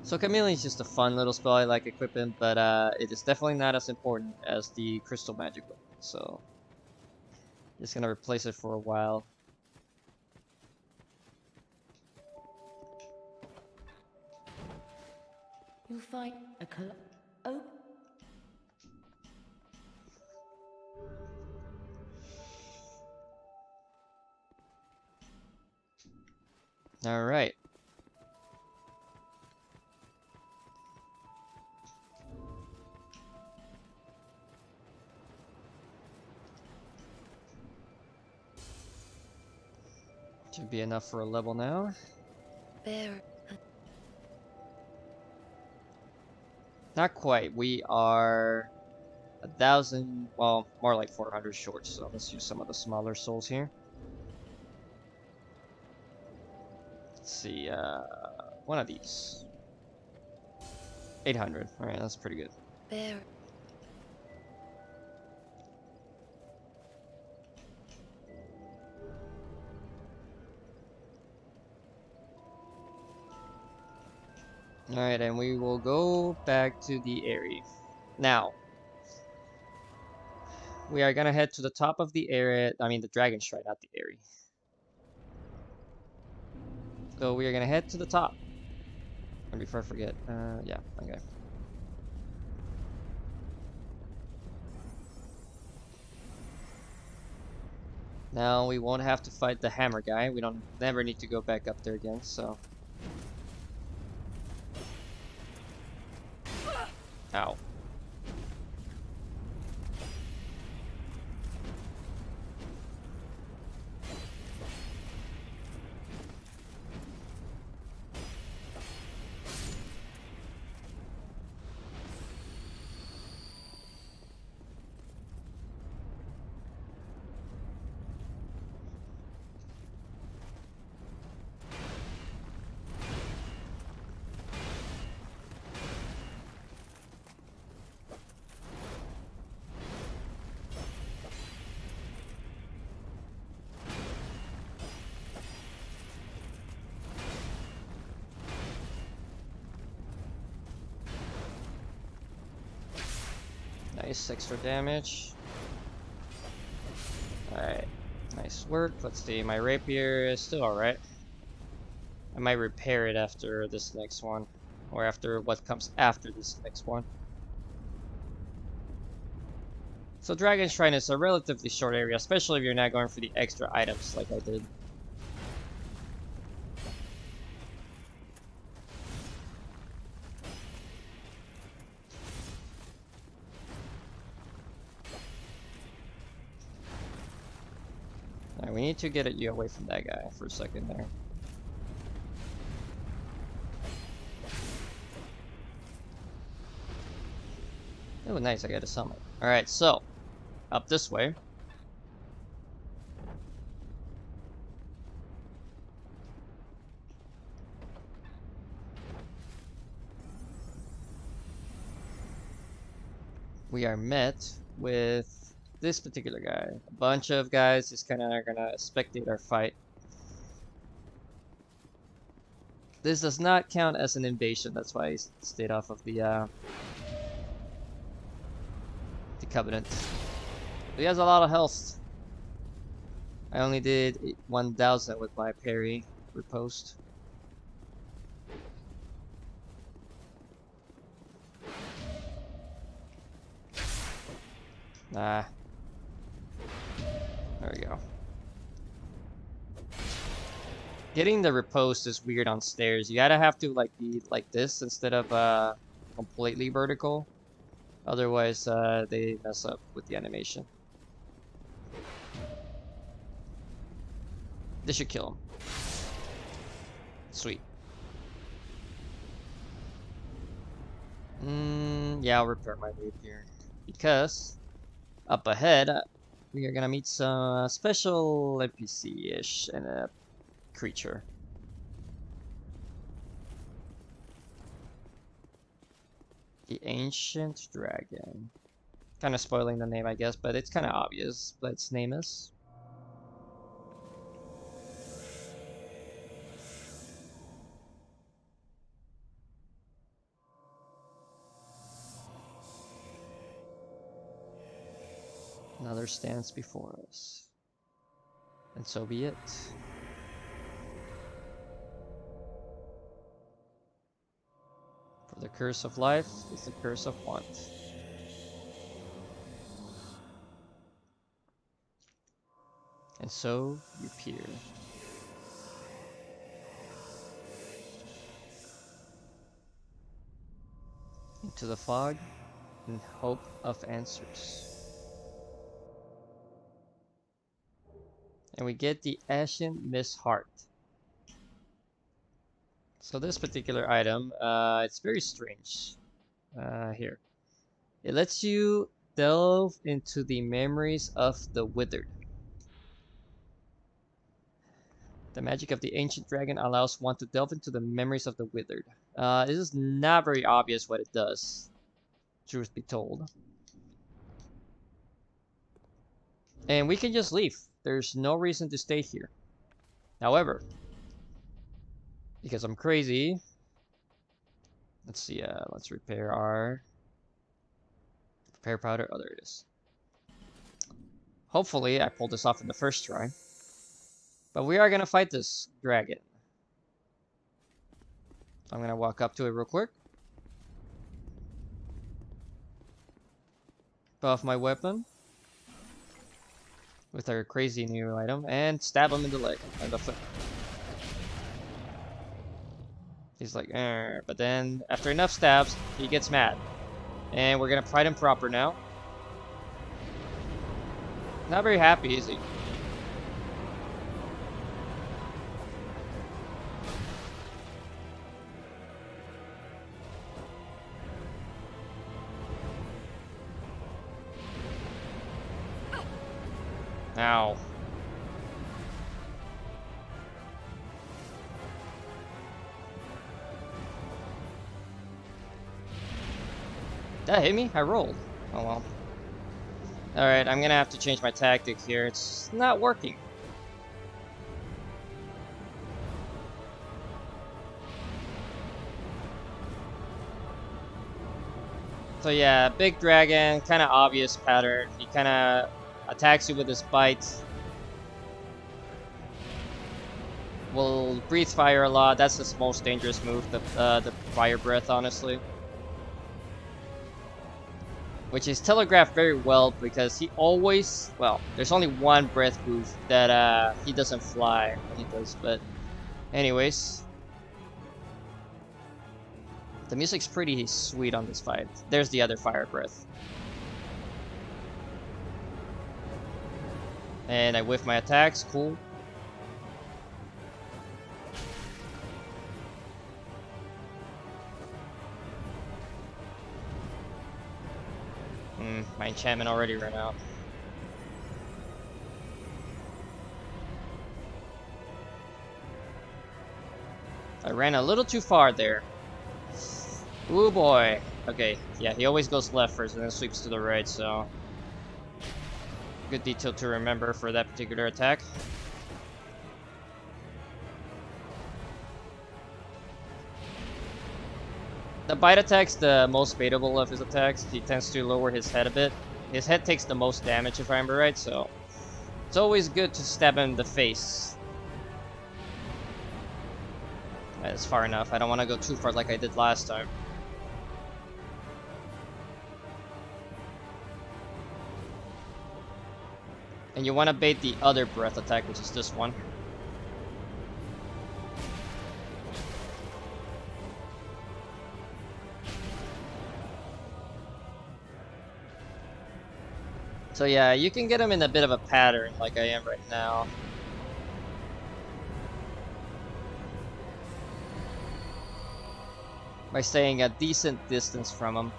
So Chameleon is just a fun little spell I like equipping, but it is definitely not as important as the Crystal Magic weapon. So just gonna replace it for a while. You'll find a oh. All right. Should be enough for a level now. Bear. Not quite. We are 1,000, well, more like 400 short. So let's use some of the smaller souls here. Let's see. One of these. 800. All right, that's pretty good. Bear. Alright, and we will go back to the area. Now, we are gonna head to the top of the area. I mean, the Dragon Shrine, not the area. So we are gonna head to the top. And before I forget, yeah, okay. Now we won't have to fight the hammer guy. We don't never need to go back up there again, so. Ow. Nice extra damage. Alright. Nice work. Let's see. My rapier is still alright. I might repair it after this next one. Or after what comes after this next one. So Dragon Shrine is a relatively short area, especially if you're not going for the extra items like I did. Alright, we need to get you away from that guy for a second there. Oh, nice, I got a summon. Alright, so, up this way. We are met with this particular guy. A bunch of guys just kind of are gonna spectate our fight. This does not count as an invasion, that's why I stayed off of the Covenant. He has a lot of health. I only did 1,000 with my parry riposte. Ah. There we go. Getting the riposte is weird on stairs. You gotta have to like be like this instead of completely vertical. Otherwise, they mess up with the animation. This should kill him. Sweet. Yeah, I'll repair my rapier. Because up ahead, we are gonna meet some special NPC-ish and a creature. The Ancient Dragon. Kind of spoiling the name, I guess, but it's kind of obvious what its name is. Another stands before us. And so be it. For the curse of life is the curse of want. And so you peer. Into the fog in hope of answers. And we get the ashen mist heart. So this particular item, it's very strange. Here. It lets you delve into the memories of the withered. The magic of the ancient dragon allows one to delve into the memories of the withered. This is not very obvious what it does, truth be told. And we can just leave. There's no reason to stay here. However, because I'm crazy, let's see, let's repair our repair powder. Oh, there it is. Hopefully, I pulled this off in the first try. But we are gonna fight this dragon. I'm gonna walk up to it real quick. Buff my weapon with our crazy new item and stab him in the leg and the foot. He's like, but then after enough stabs, he gets mad. And we're gonna fight him proper now. Not very happy, is he? Ow. That hit me? I rolled. Oh well. Alright, I'm gonna have to change my tactic here. It's not working. So yeah, big dragon, kind of obvious pattern. He kind of attacks you with his bite. Will breathe fire a lot. That's his most dangerous move, the fire breath, honestly. Which is telegraphed very well because he always, well, there's only one breath boost that he doesn't fly when he does, but anyways. The music's pretty sweet on this fight. There's the other fire breath. And I whiff my attacks, cool. My enchantment already ran out. I ran a little too far there. Ooh boy. Okay, yeah, he always goes left first and then sweeps to the right, so... Good detail to remember for that particular attack. The bite attack's the most baitable of his attacks. He tends to lower his head a bit. His head takes the most damage if I remember right, so... It's always good to stab him in the face. That's far enough. I don't want to go too far like I did last time. And you want to bait the other breath attack, which is this one. So yeah, you can get him in a bit of a pattern like I am right now. By staying a decent distance from him.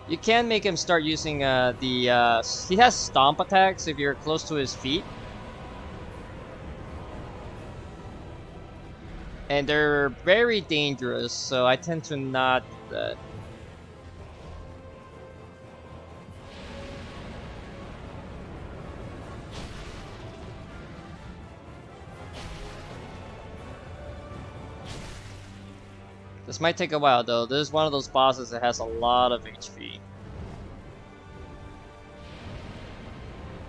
You can make him start using he has stomp attacks if you're close to his feet. And they're very dangerous, so I tend to not do that. This might take a while though. This is one of those bosses that has a lot of HP.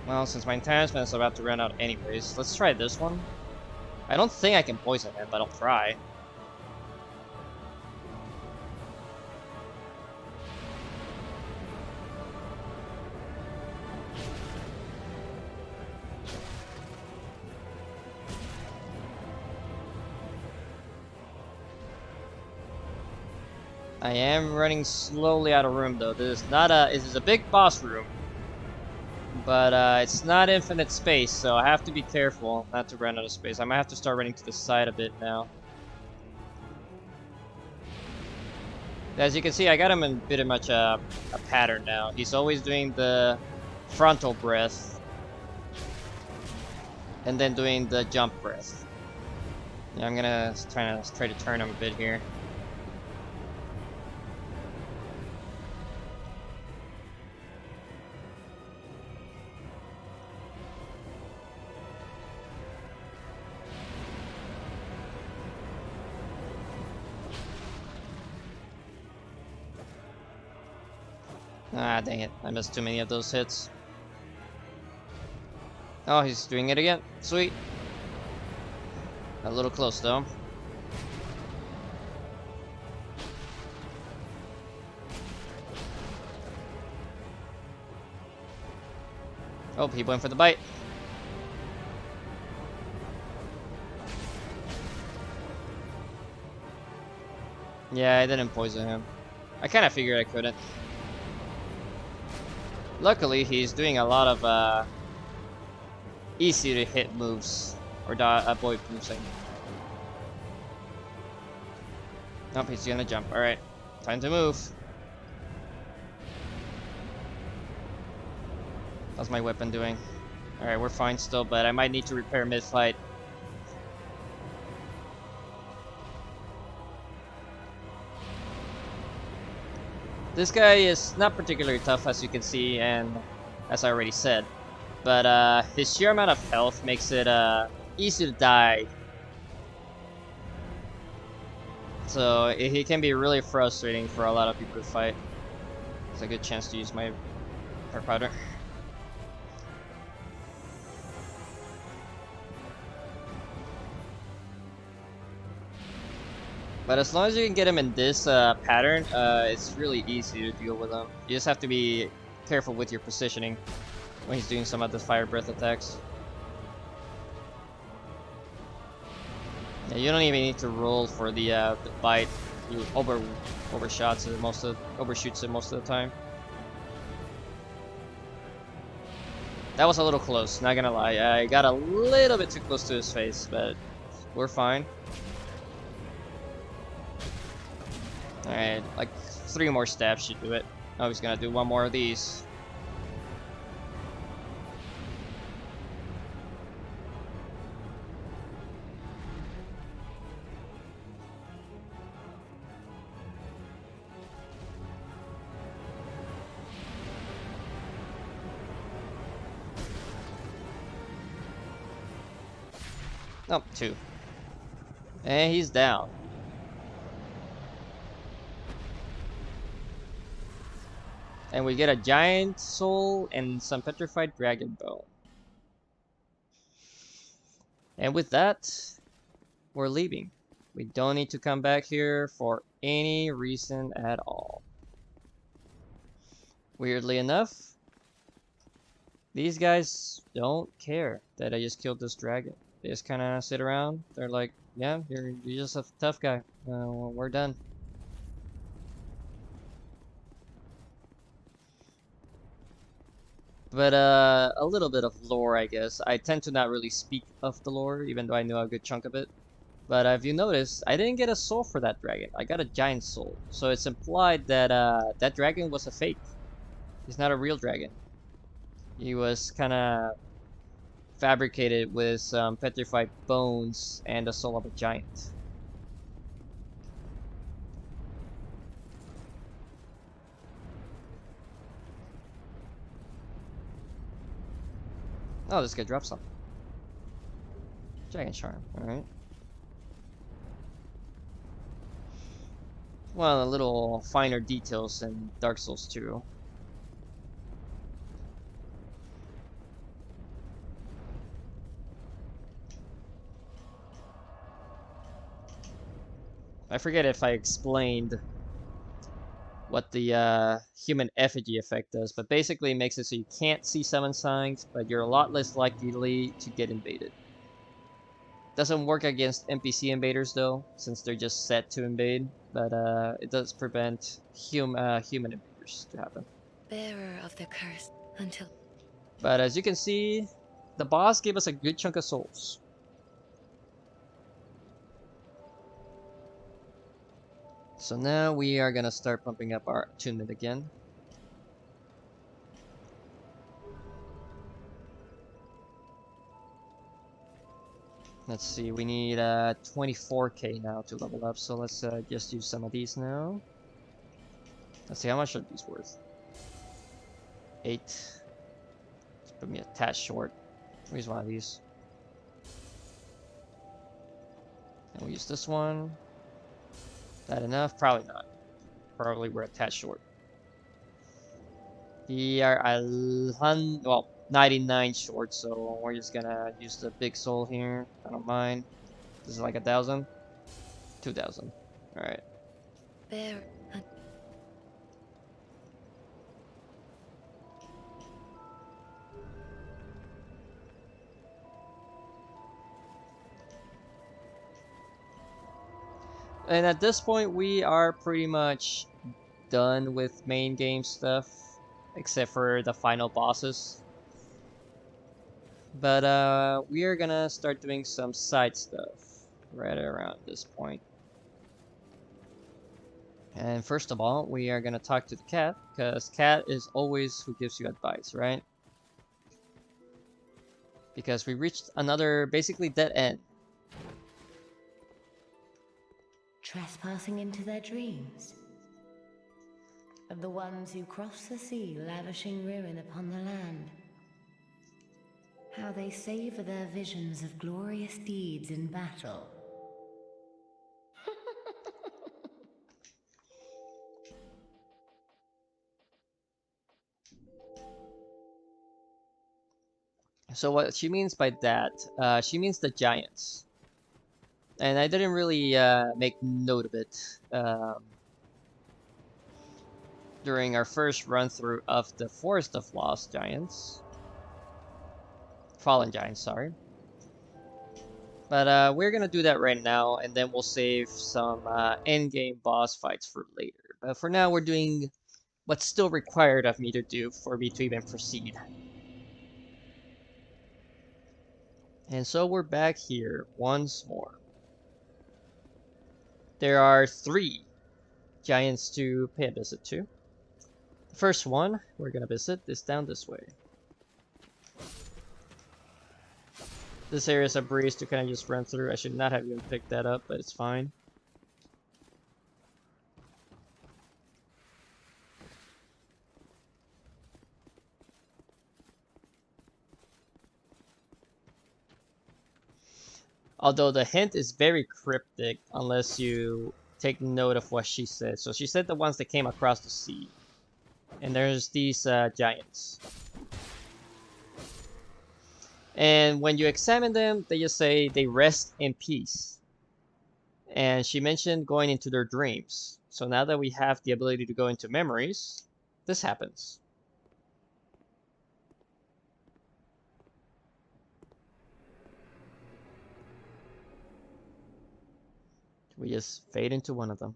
Well, since my enhancement is about to run out anyways, let's try this one. I don't think I can poison him, but I'll try. I am running slowly out of room though. This is a big boss room, but it's not infinite space, so I have to be careful not to run out of space. I might have to start running to the side a bit now. As you can see, I got him in pretty much a pattern now. He's always doing the frontal breath and then doing the jump breath. Yeah, I'm gonna try to turn him a bit here. Ah, dang it. I missed too many of those hits. Oh, he's doing it again. Sweet. A little close, though. Oh, he went for the bite. Yeah, I didn't poison him. I kind of figured I couldn't. Luckily, he's doing a lot of easy to hit moves, or avoid moves. Nope, he's gonna jump. All right, time to move. How's my weapon doing? All right, we're fine still, but I might need to repair mid-fight. This guy is not particularly tough, as you can see, and as I already said. But his sheer amount of health makes it easy to die. So he can be really frustrating for a lot of people to fight. It's a good chance to use my hair powder. But as long as you can get him in this pattern, it's really easy to deal with him. You just have to be careful with your positioning when he's doing some of the fire breath attacks. Yeah, you don't even need to roll for the bite. You overshoots it most of the time. That was a little close, not gonna lie. I got a little bit too close to his face, but we're fine. Alright, like 3 more stabs should do it. Oh, he's gonna do 1 more of these. Oh, 2. And he's down. And we get a giant soul and some petrified dragon bone. And with that, we're leaving. We don't need to come back here for any reason at all. Weirdly enough, these guys don't care that I just killed this dragon. They just kind of sit around. They're like, yeah, you're just a tough guy. We're done. But a little bit of lore, I guess. I tend to not really speak of the lore, even though I know a good chunk of it. But if you notice, I didn't get a soul for that dragon. I got a giant soul. So it's implied that that dragon was a fake. He's not a real dragon. He was kind of fabricated with some petrified bones and the soul of a giant. Oh, this guy dropped something. Giant charm, alright. Well, a little finer details in Dark Souls 2. I forget if I explained what the human effigy effect does, but basically it makes it so you can't see summon signs, but you're a lot less likely to get invaded. Doesn't work against NPC invaders though, since they're just set to invade, but it does prevent human invaders to happen. Bearer of the curse until. But as you can see, the boss gave us a good chunk of souls. So now we are gonna start pumping up our attunement again. Let's see, we need 24k now to level up, so let's just use some of these now. Let's see, how much are these worth? 8. Let's put me a tad short. Use one of these. And we'll use this one. That enough? Probably not. Probably we're a tad short. We are well, 99 short, so we're just gonna use the big soul here. I don't mind. This is like 1,000? 2,000. Alright. Bearer. And at this point, we are pretty much done with main game stuff, except for the final bosses. But we are gonna start doing some side stuff right around this point. And first of all, we are gonna talk to the cat, because cat is always who gives you advice, right? Because we reached another basically dead end. Trespassing into their dreams. Of the ones who cross the sea, lavishing ruin upon the land. How they savor their visions of glorious deeds in battle. So what she means by that, she means the giants. And I didn't really make note of it during our first run through of the Forest of Lost Giants. Fallen Giants, sorry. But we're gonna do that right now, and then we'll save some end-game boss fights for later. But for now, we're doing what's still required of me to do for me to even proceed. And so we're back here once more. There are 3 giants to pay a visit to. The first one we're gonna visit is down this way. This area is a breeze to kind of just run through. I should not have even picked that up, but it's fine. Although the hint is very cryptic unless you take note of what she said. So she said the ones that came across the sea. And there's these giants. And when you examine them, they just say they rest in peace. And she mentioned going into their dreams. So now that we have the ability to go into memories, this happens. We just fade into one of them.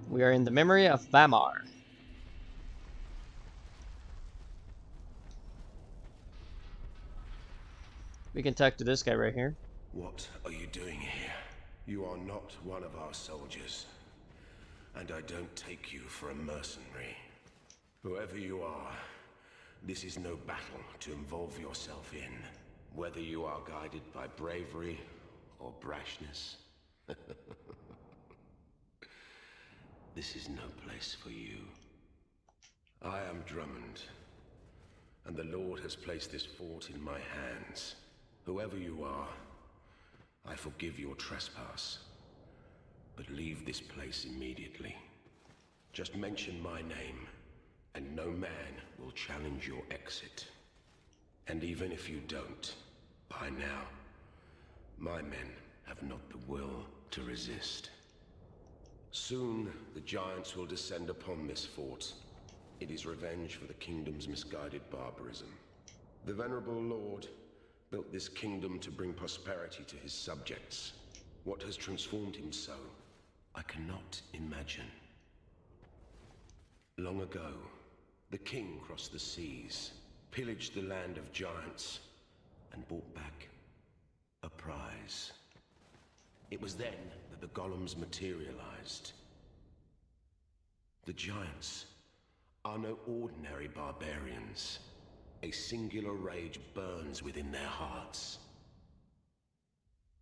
We are in the memory of Vamar. We can talk to this guy right here. What are you doing here? You are not one of our soldiers, and I don't take you for a mercenary. Whoever you are, this is no battle to involve yourself in, whether you are guided by bravery or brashness. This is no place for you. I am Drummond, and the Lord has placed this fort in my hands. Whoever you are, I forgive your trespass, but leave this place immediately. Just mention my name, and no man will challenge your exit. And even if you don't, by now, my men have not the will to resist. Soon, the giants will descend upon this fort. It is revenge for the kingdom's misguided barbarism. The venerable lord built this kingdom to bring prosperity to his subjects. What has transformed him so, I cannot imagine. Long ago, the king crossed the seas, pillaged the land of giants, and brought back a prize. It was then that the golems materialized. The giants are no ordinary barbarians. A singular rage burns within their hearts.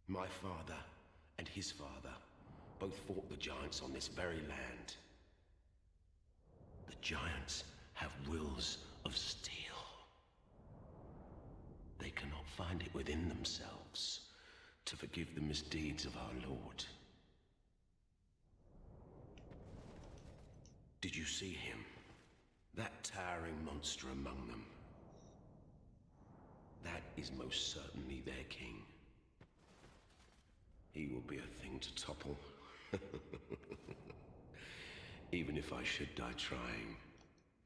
My father and his father both fought the giants on this very land. The giants have wills of steel. They cannot find it within themselves to forgive the misdeeds of our Lord. Did you see him? That towering monster among them. That is most certainly their king. He will be a thing to topple. Even if I should die trying.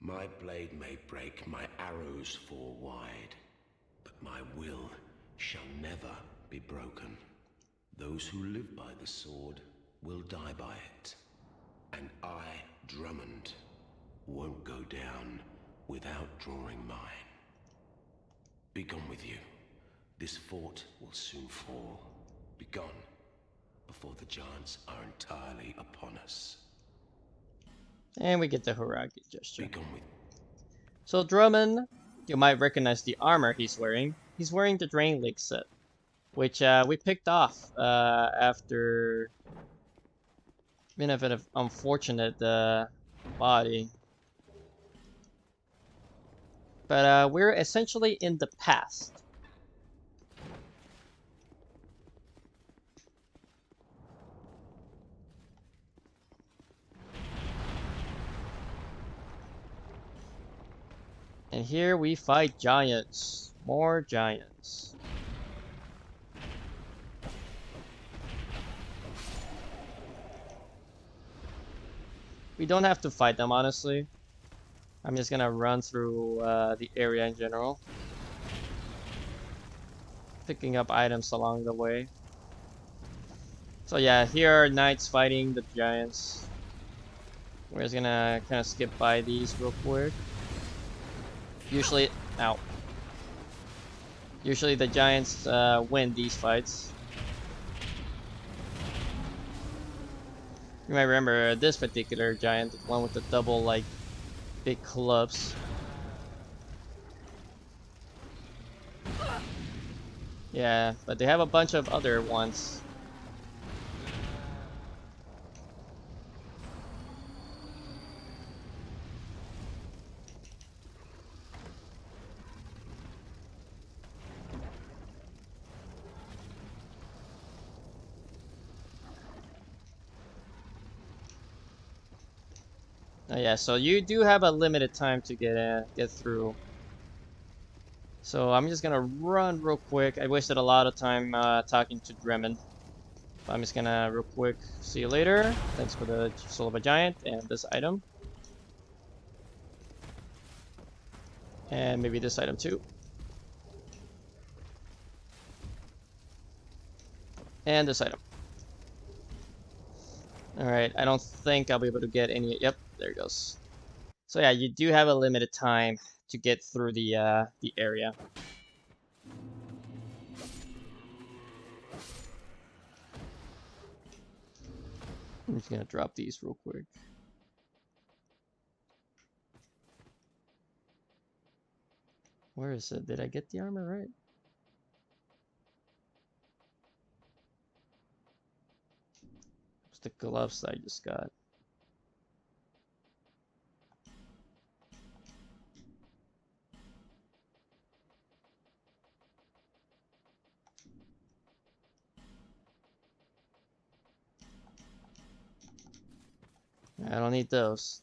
My blade may break, my arrows fall wide, but my will shall never be broken. Those who live by the sword will die by it. And I, Drummond, won't go down without drawing mine. Be gone with you. This fort will soon fall. Be gone before the giants are entirely upon us. And we get the Horaki gesture. Be gone with So Drummond, you might recognize the armor he's wearing. He's wearing the Drain Lake set, which we picked off after been a bit of unfortunate body. But we're essentially in the past. And here we fight giants. More giants. We don't have to fight them, honestly. I'm just gonna run through the area in general, picking up items along the way. So yeah, here are knights fighting the giants. We're just gonna kind of skip by these real quick. Usually, ow. Usually the giants win these fights. You might remember this particular giant, the one with the double, like, big clubs. Yeah, but they have a bunch of other ones. Oh yeah, so you do have a limited time to get through. So I'm just gonna run real quick. I wasted a lot of time talking to Drummond. I'm just gonna real quick. See you later. Thanks for the Soul of a Giant and this item. And maybe this item too. And this item. Alright, I don't think I'll be able to get any. Yep, there it goes. So yeah, you do have a limited time to get through the area. I'm just gonna drop these real quick. Where is it? Did I get the armor right? It's the gloves I just got. I don't need those.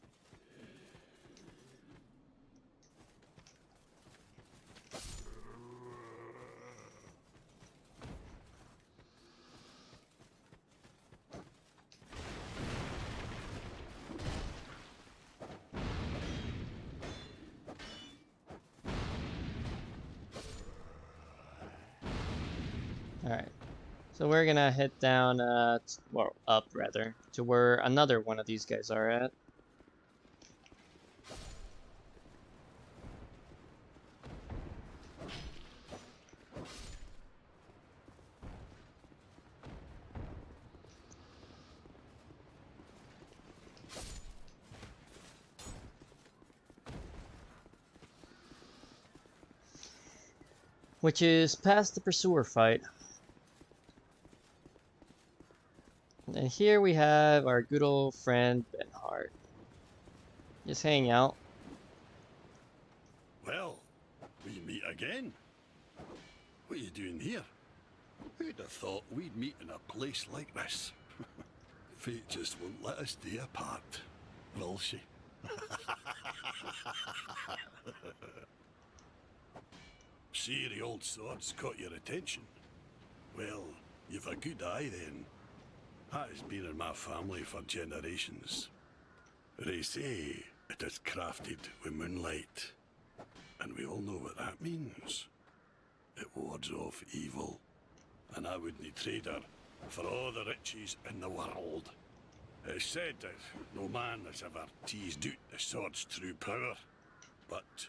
Alright. So we're gonna head down, well, up rather, to where another one of these guys are at. Which is past the pursuer fight. And here we have our good old friend Benhart. Just hanging out. Well, we meet again. What are you doing here? Who'd have thought we'd meet in a place like this? Fate just won't let us stay apart, will she? See, the old sword's caught your attention. Well, you've a good eye then. That has been in my family for generations. They say it is crafted with moonlight. And we all know what that means. It wards off evil. And I wouldn't trade her for all the riches in the world. It's said that no man has ever teased out the sword's true power. But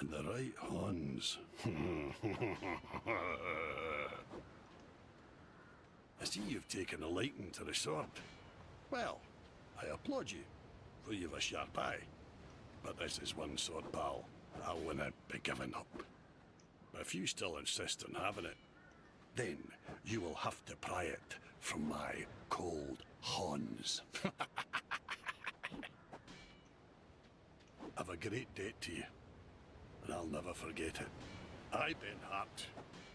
in the right hands. I see you've taken a liking to the sword. Well, I applaud you, for you've a sharp eye. But this is one sword, pal. I wouldn't be giving up. If you still insist on having it, then you will have to pry it from my cold hands. I've a great debt to you, and I'll never forget it. I, Benhart,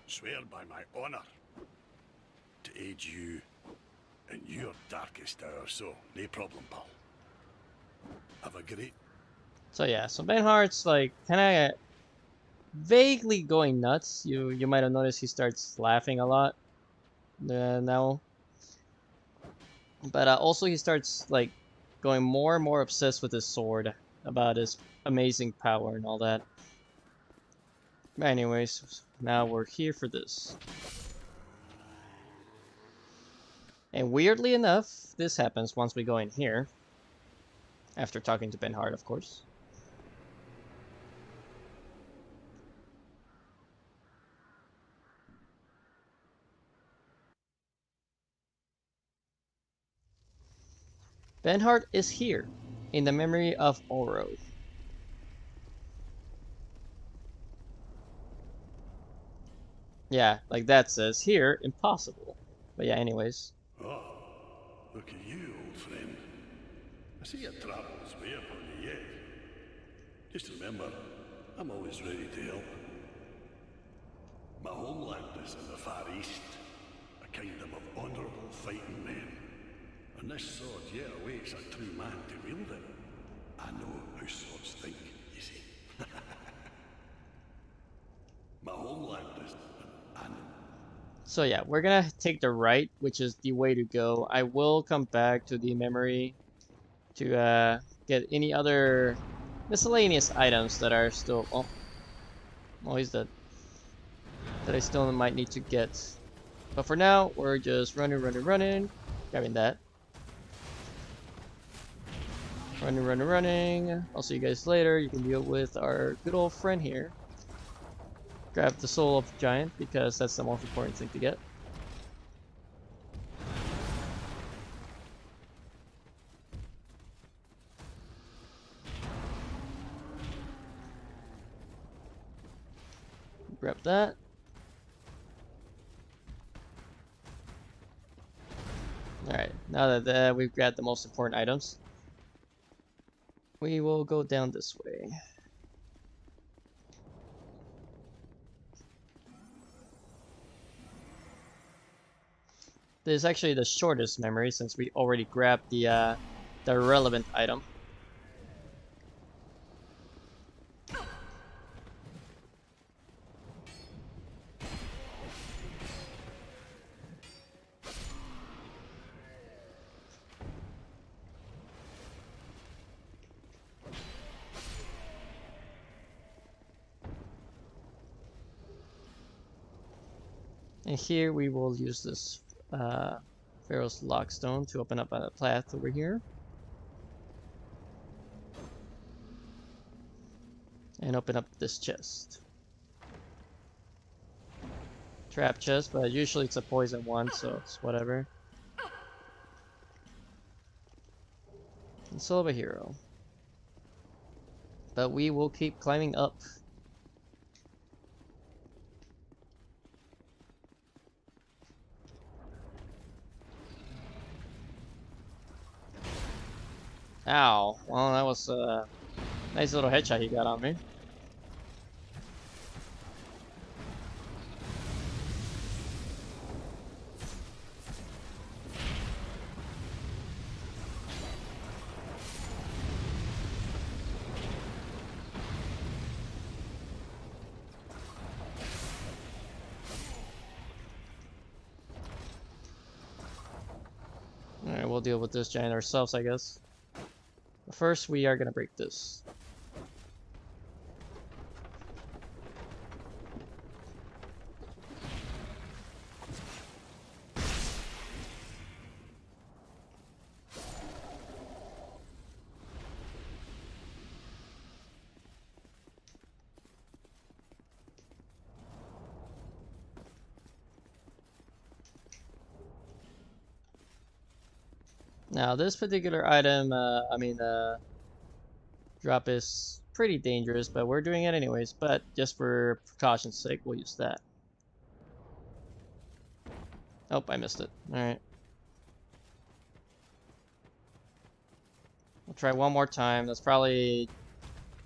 swear by my honor to aid you in your darkest hour, so no problem, pal. Have a great... So yeah, so Benhart's like kind of vaguely going nuts. You might have noticed he starts laughing a lot now. But also he starts like going more and more obsessed with his sword, about his amazing power and all that. But anyways, now we're here for this. And weirdly enough, this happens once we go in here. After talking to Benhart, of course. Benhart is here, in the memory of Oro. Yeah, like that says here, impossible. But yeah, anyways. Oh, look at you, old friend. I see your travels way upon you yet. Just remember, I'm always ready to help. My homeland is in the Far East, a kingdom of honourable fighting men. And this sword yet awaits a true man to wield it. I know how swords think, you see. My homeland is... So yeah, we're gonna take the right, which is the way to go. I will come back to the memory to get any other miscellaneous items that are still... Oh, he's dead. That I still might need to get. But for now, we're just running. Grabbing that. Running. I'll see you guys later. You can deal with our good old friend here. Grab the soul of the giant, because that's the most important thing to get. Grab that. Alright, now that we've grabbed the most important items, we will go down this way. This is actually the shortest memory since we already grabbed the relevant item. And here we will use this Pharaoh's Lockstone to open up a path over here. And open up this chest. Trap chest, but usually it's a poison one, so it's whatever. And still have a hero. But we will keep climbing up. Ow. Well, that was a nice little headshot he got on me. Alright, we'll deal with this giant ourselves, I guess. But first, we are gonna break this. Now, this particular item, drop is pretty dangerous, but we're doing it anyways. But just for precaution's sake, we'll use that. Oh, I missed it. Alright. We'll try one more time. That's probably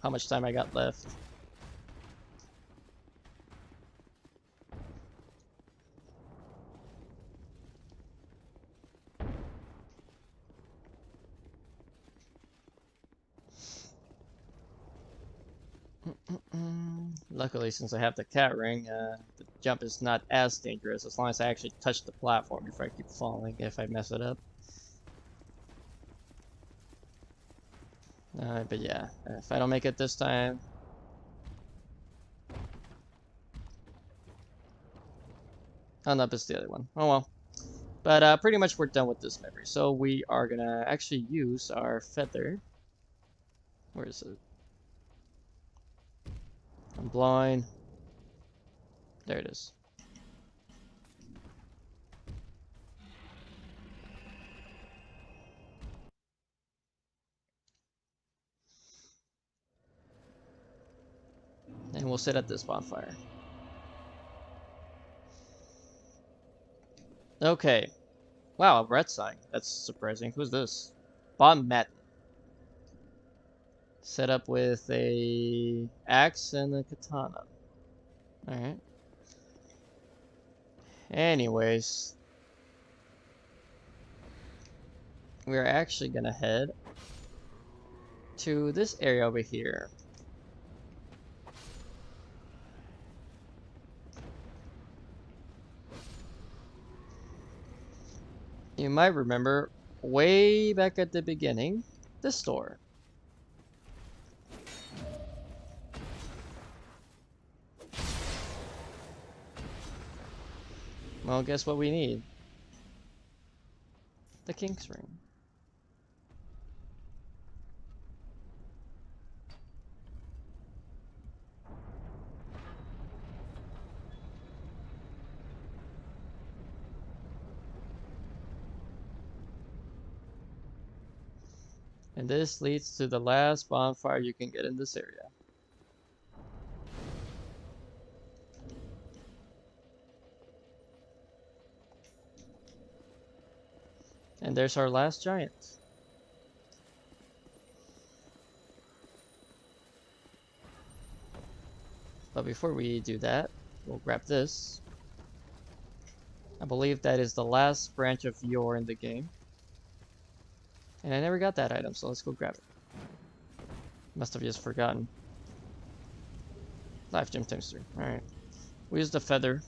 how much time I got left. Luckily, since I have the cat ring, the jump is not as dangerous as long as I actually touch the platform before I keep falling if I mess it up. But yeah, if I don't make it this time... Oh no, it's the other one. Oh well. But pretty much we're done with this memory. So we are gonna actually use our feather. Where is it? I'm blind. There it is. And we'll sit at this bonfire. Okay. Wow, a red sign. That's surprising. Who's this? Bon Matt. Set up with a axe and a katana. Alright. Anyways. We're actually gonna head to this area over here. You might remember way back at the beginning, this door. Well, guess what we need? The King's Ring. And this leads to the last bonfire you can get in this area. And there's our last giant. But before we do that, we'll grab this. I believe that is the last branch of yore in the game. And I never got that item, so let's go grab it. Must have just forgotten. Life gem times 3. Alright. We use the feather